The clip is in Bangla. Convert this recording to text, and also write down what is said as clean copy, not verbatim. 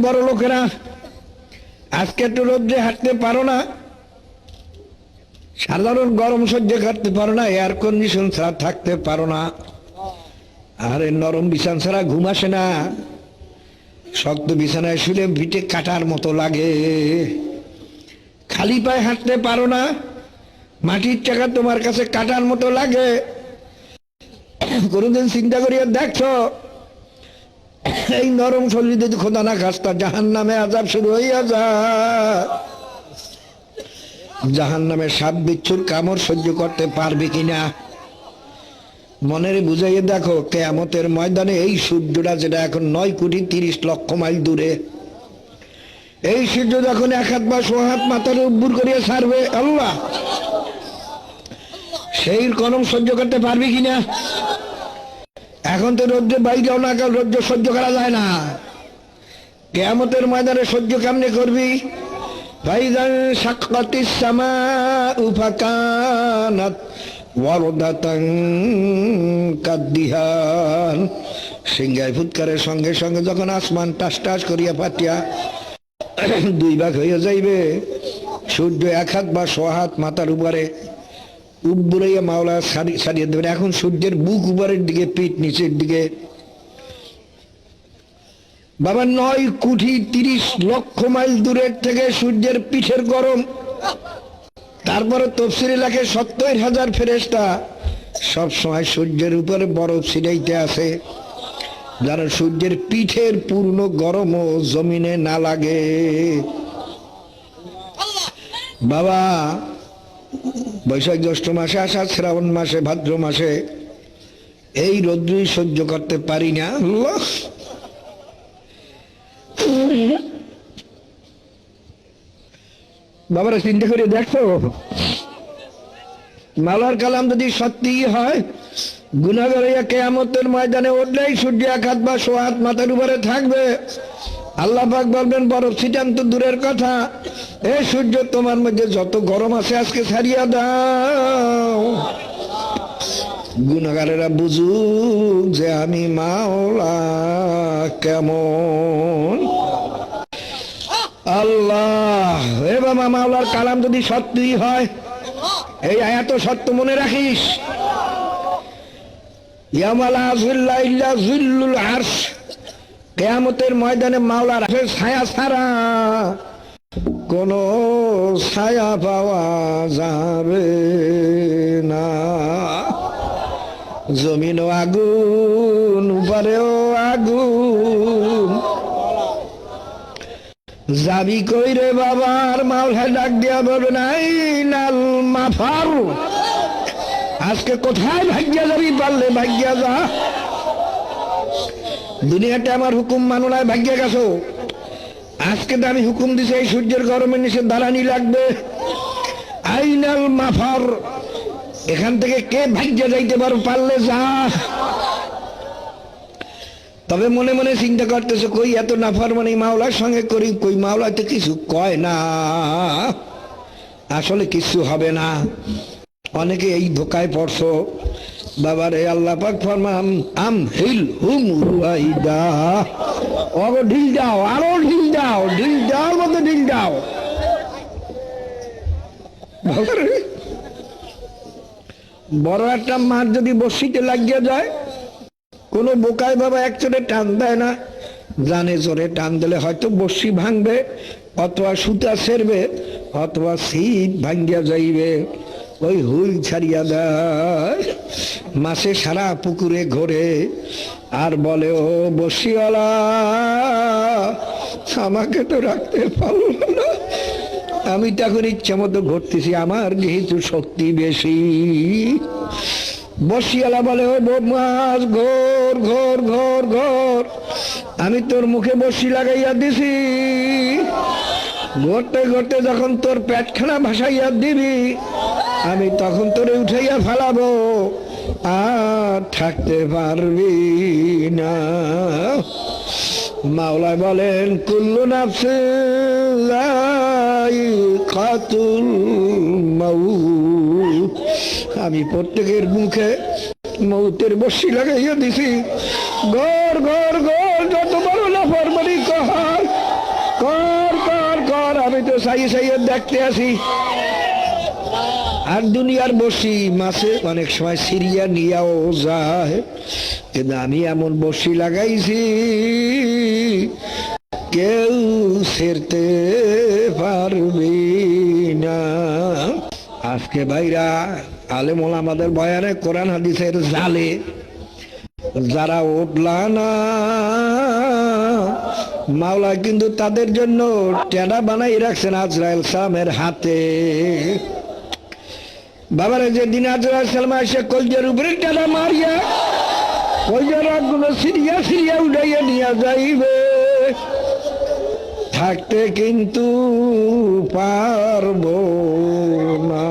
বড় লোকেরা আজকে একটু রোদ্রে হাঁটতে পারো না, সাধারণ গরম সহ্য করতে পারো না, এয়ার কন্ডিশন ছাড়া থাকতে পারো না, আরে নরম বিছানা ছাড়া ঘুম আসে না, শক্ত বিছানায় শুলে পিঠে কাটার মতো লাগে, খালি পায়ে হাঁটতে পারো না, মাটির চাকা তোমার কাছে কাটার মতো লাগে। কোনদিন চিন্তা করিয়া দেখছো এই নরম শরীর যদি খোদা না খাস্তা জাহান্নামে আযাব শুরু হইয়া যায়, জাহান্নামে সাপ বিচ্ছুর কামড় সহ্য করতে পারবে কিনা? মনের বুঝাইয়ে দেখো কিয়ামতের ময়দানে এই সূর্যটা যেটা এখন 9,30,00,000 মাইল দূরে, এই সূর্য যখন 1 হাত বা 1.5 হাত মাথার উপর করিয়া ছাড়বে আল্লাহ, সেই গরম সহ্য করতে পারবে কিনা? এখন তো রোদ্রে বাইরেও না, রোদ্র সহ্য করা যায় না, কিয়ামতের ময়দানে সহ্য কেমনে করবি? ফাইযা শাক্কাতিস সামাউ ফাকানাত ওয়ারদাতান কাদ্দিহান, সিংহায় ফুৎকারের সঙ্গে সঙ্গে যখন আসমান টাস টাস করিয়া ফাটিয়া 2 ভাগ হইয়া যাইবে, সূর্য 1 হাত বা 1.5 হাত মাথার উপরে উপরে মাওলা সারিয়ে দেবেন। এখন সূর্যের বুক উপরের দিকে, পিঠ নিচের দিকে, বাবা 9,30,00,000 মাইল দূরের থেকে সূর্যের পিঠের গরম। তারপরে তফসিরে লেখে 70,000 ফেরেশতা সব সময় সূর্যের উপরে বরফ ছিটাইতে আছে, যেন সূর্যের পিঠের পূর্ণ গরম ও জমিনে না লাগে। বাবা বৈশাখ জ্যৈষ্ঠ মাসে, আষাঢ় শ্রাবণ মাসে, ভাদ্র মাসে এই রৌদ্রই সহ্য করতে পারি না। আল্লাহ, বাবারা চিন্তা করে দেখো, মাওলার কালাম যদি সত্যি হয়, গুনাহগার হইয়া কিয়ামতের ময়দানে উঠলেই সূর্য 1 হাত বা 1.5 হাত মাথার উপরে থাকবে। আল্লাহ পাক বলবেন বরফ ছিটান তো দূরের কথা, এ সূর্য তোমার মধ্যে যত গরম আছে আজকে ছাড়িয়া দাও। গুনাহগারেরা বুঝুক যে আমি মাওলা কেমন। আল্লাহ, হে বাবা, মাওলার কালাম যদি সত্যি হয়, এই আয়াত সত্য মনে রাখিস। ইয়াউমা লা যিল্লা ইল্লা যিল্লুল আরশ, কিয়ামতের ময়দানে মাওলার আরশের ছায়া ছাড়া কোন ছায়া পাওয়া যাবে না। জমিনও আগুন, উপরেও আগুন, যাবি কই রে বাবার? মাওলা ডাক দিয়া বলবেন আইনাল মাফার, আজকে কোথায় ভাগ্যা যাবি? পারলে ভাগ্যা যা, দুনিয়াতে আমার হুকুম মানো না, ভাগ্যে গেছো। আজকে তো আমি হুকুম দিছি এই সূর্যের গরমের নিচে দাঁড়ানি লাগবে। আইনাল মাফার, এখান থেকে কে ভাগ্যে যাইতে পারো? পারলে যা। তবে মনে মনে চিন্তা করতেছে, কই এত নাফরমানি মাওলার সঙ্গে করি, কই মাওলা তো কিছু কয় না, আসলে কিছু হবে না। অনেকে এই ধোকায় পড়ছো বাবারে। আল্লাহ পাক ফরমান আম হিল হুম রুয়াইদা, ওগো ঢিল দাও, আরো ঢিল দাও, ঢিল দেওয়ার মতো ঢিল দাও। বড় একটা মাছ যদি বড়শিতে লাগিয়ে যায়, কোন বোকায় বাবা এক চোরে টান দেয় না, জানে জোরে টান দিলে হয়তো বড়শি ভাঙবে, অথবা সুতা ছেড়বে, অথবা ছিপ ভাঙ্গিয়া যাইবে, ওই হুইল ছাড়িয়া দেয়। মাছে সারা পুকুরে ঘোরে আর বলে, ও বড়শিওয়ালা, আমাকে তো রাখতে পারলো না, আমি তখন ইচ্ছা মতো ঘুরতেছি, আমার যেহেতু শক্তি বেশি। বড়শিওয়ালা বলে, ও মাছ, ঘোর ঘোর ঘোর ঘোর, আমি তোর মুখে বড়শি লাগাইয়া দিছি, ঘুরতে ঘুরতে যখন তোর পেটখানা ভাসাইয়া দিবি, আমি তখন তোরে উঠাইয়া ফেলাবো, আর থাকতে পারবি না। মাওলা বলেন, কুল্লু নাফসিন যায়িকাতুল মাউত, আমি প্রত্যেকের মুখে মৌতের বর্ষি লাগাইয়া দিছি। ঘর ঘর ঘর, যত বড় নাফরমানি কর, সাই সাইয়ে দেখতে আসি। আর দুনিয়ার বসি মাছে অনেক সময় সিরিয়া নিয়েও যায়, কিন্তু আমি এমন বসি লাগাইছি কেউ ছেড়তে পারবি না। আজকে ভাইরা আলেম ওলামাদের বয়ানে কোরআন হাদিসের জালে যারা উঠলা না, মাওলা কিন্তু তাদের জন্য টেনা বানাই রাখছেন আজরাইল সালামের হাতে। বাবারে যেদিন আজরাইল সালাম এসে কলজের উপরে টেনা মারিয়া কলজের রাগগুলো সিরিয়া সিরিয়া উঠাইয়া নিয়ে যাইবে, থাকতে কিন্তু পারবো না।